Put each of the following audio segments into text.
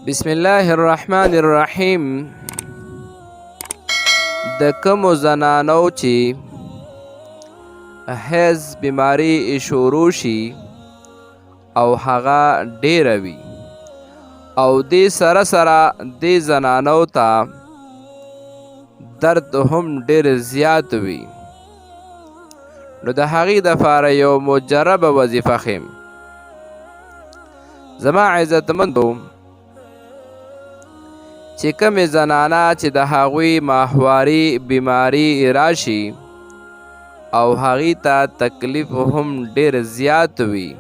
بسم الله الرحمن الرحیم. د کومو زنانو چې حیض بیماری شروع شي او هغه ډیره وي او دې سره سره دې زنانو ته درد هم ډیر زیات وي، نو د هغې دپاره یو مجربه وظیفه ښیم. زما عزتمندو، چې کومې زنانه چې د هغوی ماهواري بیماری راشي او هغې ته تکلیف هم ډیر زیات وي،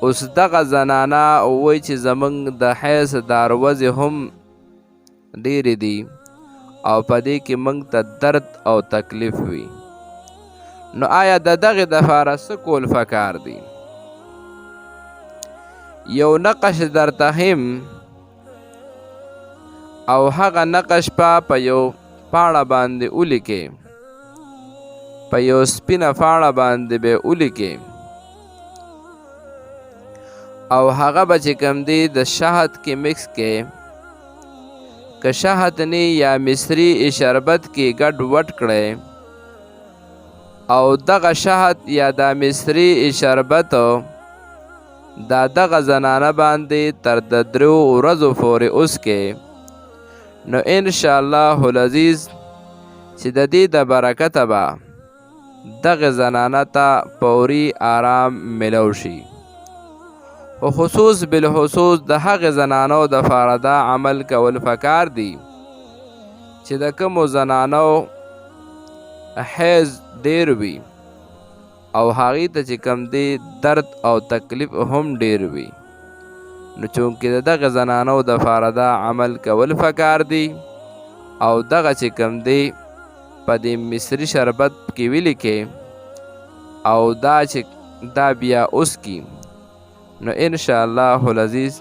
اوس دغه زنانه وایي چې زموږ د حیض دا ورځې هم ډیرې دي او په دې کې موږ ته درد او تکلیف وي. نو آیا د دغې دپاره څه کول پکار دي؟ یو نقش درته ښیم او هغه نقش په یو پاڼه باندې ولیکئ، په یو سپینه پاڼه باندې به ولیکئ او هغه به چې کوم دی د شهد کې مکس کړئ. که شهد نه یا مصري شربت کې ګډ وډ کړئ او دغه شهد یا دا مصري شربت دا دغه زنانه باندې تر د 3 ورځو پورې وڅښئ، نو انشاءالله العزیز چې د دې د برکته به دغه زنانه ته فوري آرام ملو شي. خو خصوص بالخصوص د هغې زنانو دپاره دا عمل کول پکار دي چې د کومو زنانو حیض ډیر وي او هغې ته چې کوم دی درد او تکلیف هم ډیر وي، نو چونکې د دغه زنانو دپاره دا عمل کول پکار دي او دغه چې کوم دی په دې مصري شربت کې ولیکئ او دا بیا وڅکي، نو انشاءالله العزیز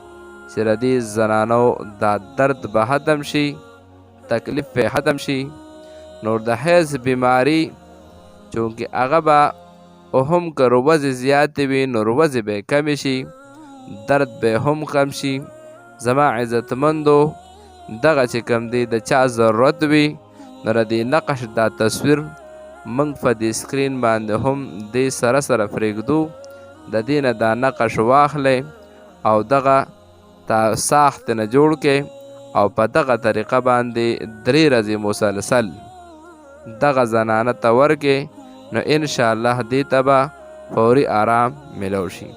چې د دې زنانو دا درد به ختم شي، تکلیف به ختم شي. نور د حیض بیماری چونکې هغه به هم که ورځې زیاتې وي نو ورځې به کمې شي، درد به هم کم شي. زما عزتمندو، دغه چې کوم دی د چا ضرورت وي نو د دې نقش دا تصویر موږ په دې سکرین باندې هم دې سره سره پرېږدو، د دې نه دا نقش واخلئ او دغه ساخت نه جوړ کړئ او په دغه طریقه باندې 3 ورځې مسلسل دغه زنانه ته ورکړئ، نو انشاءالله دې ته به فوري آرام ملو شي.